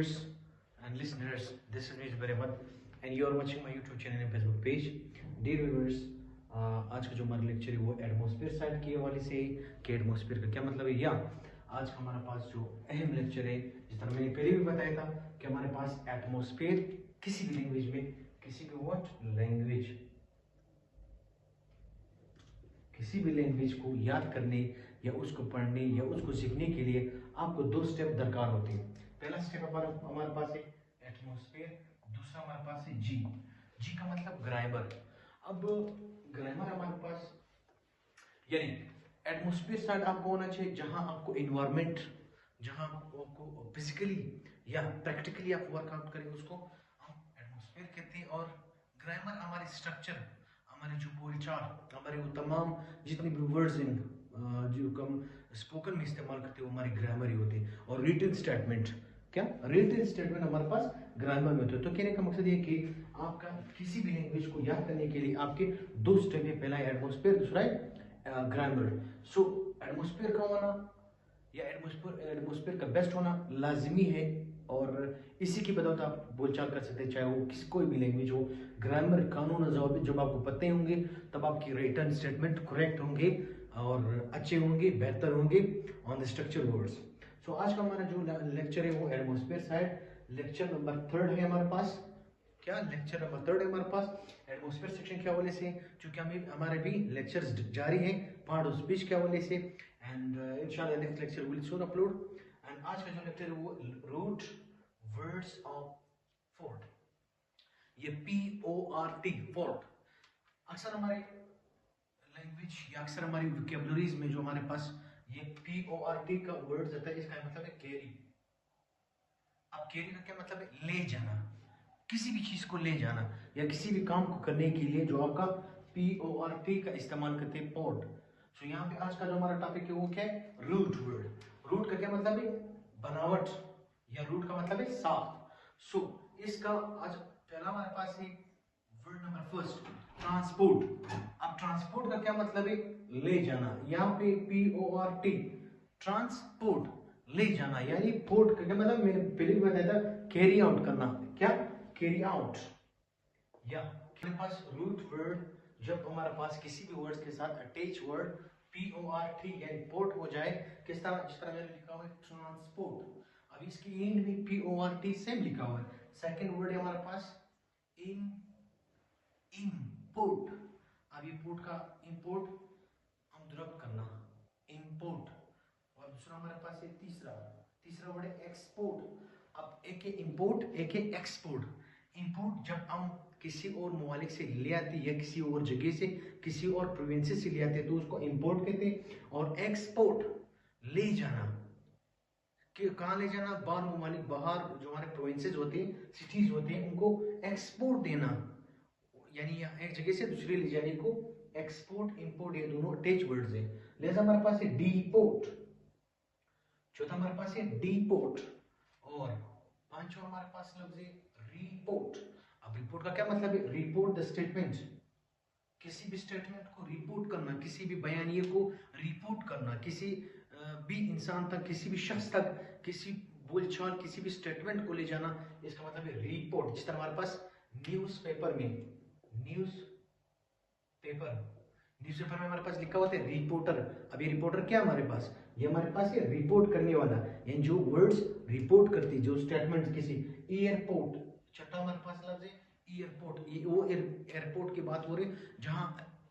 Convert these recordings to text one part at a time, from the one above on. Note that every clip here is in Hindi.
viewers and listeners, this is Nij Beremat and you are watching my YouTube channel and Facebook page. Dear viewers, आज का जो हमारा लेक्चर है वो एटमॉस्फेयर साइड के हवाले से कि एटमॉस्फेयर का क्या मतलब है, या आज का हमारे पास जो अहम लेक्चर है, जिस तरह मैंने पहले भी बताया था कि हमारे पास एटमॉस्फेयर किसी भी लैंग्वेज में, किसी भी लैंग्वेज को याद करने या उसको पढ़ने या उसको सीखने के लिए आपको दो स्टेप दरकार होते हैं। पहला स्टेप हमारे पास है एटमॉस्फेयर, दूसरा हमारे पास है जी। जी का मतलब ग्रामर। अब ग्रामर हमारे पास यानी एटमॉस्फेयर साइड आपको होना चाहिए जहां आपको एनवायरनमेंट, जहां आपको फिजिकली या प्रैक्टिकली आप वर्कआउट करेंगे, उसको हम एटमॉस्फेयर कहते हैं। और ग्रामर हमारे स्ट्रक्चर, हमारे जो बोलचाल, हमारे वो तमाम जितने भी वर्ड्स इन जो हम स्पोकन में इस्तेमाल करते हैं वो हमारे ग्रामर ही होते हैं। और रिटन स्टेटमेंट, क्या रिटन स्टेटमेंट हमारे पास ग्रामर में होते हैं। तो कहने का मकसद ये कि आपका किसी भी लैंग्वेज को याद करने के लिए आपके दो स्टेप है, पहला है एटमॉस्फेयर, दूसरा है ग्रामर। सो एटमॉस्फेयर का होना या एटमॉस्फेयर का बेस्ट होना लाजमी है और इसी की बदौलत आप बोलचाल कर सकते हैं, चाहे वो कोई भी लैंग्वेज हो। ग्रामर, कानून और ज़वाबित जब आपको पते होंगे तब आपकी रिटन स्टेटमेंट करेक्ट होंगे और अच्छे होंगे, बेहतर होंगे ऑन द स्ट्रक्चर वर्ड्स। सो आज का हमारा जो लेक्चर है वो एटमॉस्फेयर साइड, लेक्चर नंबर 3 है हमारे पास। क्या लेक्चर नंबर 3 है हमारे पास एटमॉस्फेयर सेक्शन के हवाले से, क्योंकि हमारे भी लेक्चर्स जारी हैं पार्ट ऑफ स्पीच के हवाले से। एंड इंशाल्लाह next lecture will soon upload. And आज का जो लेक्चर है वो रूट वर्ड्स ऑफ फोर्ट, ये PORT फोर्ट। अक्सर हमारे लैंग्वेज या अक्सर हमारी वोकैबुलरीज में जो हमारे पास ये PORT का वर्ड आता है, इसका मतलब है कैरी। अब कैरी का क्या मतलब है? ले जाना, किसी भी चीज को ले जाना या किसी भी काम को करने के लिए जो आपका PORT का इस्तेमाल करते हैं, पोर्ट। सो यहाँ पे आज का जो हमारा टॉपिक है वो क्या है? Root word. रूट का क्या मतलब है? बनावट, या रूट का मतलब है साफ। सो इसका आज पहला हमारे पास है वर्ड नंबर फर्स्ट, ट्रांसपोर्ट। अब ट्रांसपोर्ट का क्या मतलब है? ले जाना। यहाँ पे PORT, ट्रांसपोर्ट, ले जाना। यानी पोर्ट का क्या मतलब, मैंने पहले भी बताया था, कैरी आउट करना। क्या? Carry out. या हमारे पास रूट वर्ड जब हमारे पास किसी भी वर्ड के साथ अटैच वर्ड PORT यानी पोर्ट हो जाए, किस तरह, जिस तरह मैंने लिखा हुआ है ट्रांसपोर्ट। अब इसकी एंड में PORT सेम लिखा हुआ है। सेकंड वर्ड है हमारे पास इम्पोर्ट। अब ये पोर्ट का इंपोर्ट हम दुरुस्त करना, इंपोर्ट। और दूसरा हमारे पास है तीसरा वर्ड है एक्सपोर्ट। अब एक है इंपोर्ट, एक है एक्सपोर्ट। इंपोर्ट जब हम किसी और ममालिक से ले आते हैं या किसी और जगह से, किसी और प्रोविंस से ले आते हैं तो उसको इंपोर्ट कहते हैं। और एक्सपोर्ट ले जाना, कि कहाँ ले जाना? बाहर ममालिक, बाहर जो हमारे प्रोविंसेस होते हैं, सिटीज होते हैं, उनको एक्सपोर्ट देना, यानी एक जगह से दूसरे ले जाने को एक्सपोर्ट, इंपोर्ट, ये दोनों अटैच वर्ड्स हैं। लिहाजा हमारे पास है डीपोर्ट। चौथा हमारे पास है डीपोर्ट। और पांचवा हमारे पास लफ्ज है रिपोर्ट। अब रिपोर्ट का क्या मतलब है? रिपोर्ट द स्टेटमेंट, किसी भी स्टेटमेंट को रिपोर्ट करना, किसी भी बयानिए को रिपोर्ट करना, किसी भी इंसान तक, किसी भी शख्स तक, किसी बोलचाल, किसी भी स्टेटमेंट को ले जाना, इसका मतलब है रिपोर्ट। जिस तरह हमारे पास न्यूज़पेपर में न्यूज़पेपर में हमारे पास लिखा हुआ है रिपोर्टर। अब ये रिपोर्टर क्या हमारे पास? ये हमारे पास है रिपोर्ट करने वाला, यानी जो वर्ड्स रिपोर्ट करती, जो स्टेटमेंट किसी। एयरपोर्ट, छठा हमारे पास लफ्ज है एयरपोर्ट। ये वो एयरपोर्ट की बात हो रही है जहाँ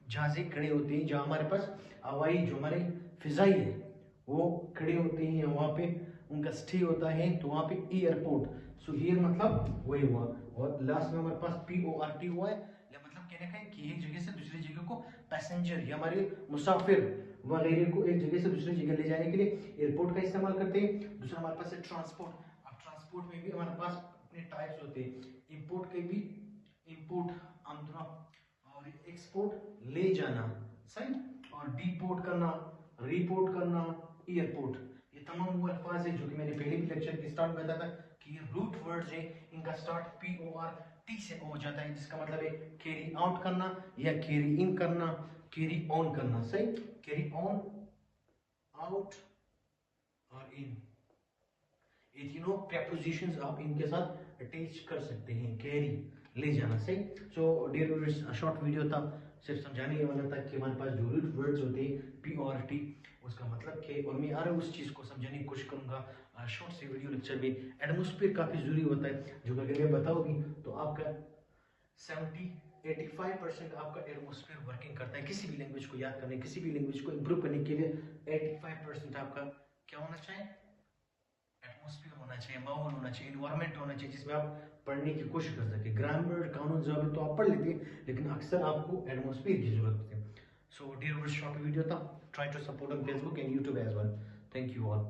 जहाजें खड़े होते हैं, जहाँ हमारे पास हवाई, जो हमारे फिजाई है वो खड़े होते हैं, वहाँ पे उनका स्टे होता है, तो वहाँ पे एयरपोर्ट। सो एयर मतलब वही हुआ, और लास्ट में हमारे पास PORT हुआ है। मतलब कहने का है कि एक जगह से दूसरी जगह को पैसेंजर या हमारे मुसाफिर वगैरह को एक जगह से दूसरी जगह ले जाने के लिए एयरपोर्ट का इस्तेमाल करते हैं। दूसरा हमारे पास है ट्रांसपोर्ट। अब ट्रांसपोर्ट में भी हमारे पास अपने टाइप्स होते हैं, इंपोर्ट के भी, इंपोर्ट आमतौर, और एक्सपोर्ट ले जाना, सही, और डीपोर्ट करना, रिपोर्ट करना, एयरपोर्ट। ये तमाम वो अल्फाज है जो कि मैंने पहले भी लेक्चर के स्टार्ट में बताया था कि ये रूट वर्ड्स है, इनका स्टार्ट PORT से हो जाता है, जिसका मतलब है कैरी आउट करना या कैरी इन करना, कैरी ऑन करना, सही, कैरी ऑन, आउट और इन। ये तीनों prepositions आप इनके साथ अटैच कर सकते हैं, कैरी ले जाना, सही। So dear viewers, short video था, सिर्फ समझाने ये वाला था कि हमारे पास जो रूट वर्ड्स होते हैं पी और टी, उसका मतलब क्या, और मैं आ रहा उस चीज़ को समझाने की कोशिश करूंगा शॉर्ट से वीडियो लेक्चर में। एटमोस्फेयर काफ़ी ज़रूरी होता है, जो अगर मैं बताऊंगी तो आपका 85% आपका एटमोस्फेयर वर्किंग करता है। किसी भी लैंग्वेज को याद करने, किसी भी लैंग्वेज को इंप्रूव करने के लिए 85% आपका क्या होना चाहिए, एटमोस्फेयर होना चाहिए, माहौल होना चाहिए, इन्वायरमेंट होना चाहिए, जिसमें आप पढ़ने की कोशिश कर सके। ग्रामर, कानून जवाब तो आप पढ़ लेते हैं, लेकिन अक्सर आपको एटमोस्फेयर की जरूरत होती है। So dear viewers, short video था, try to support on Facebook and YouTube as well. Thank you all.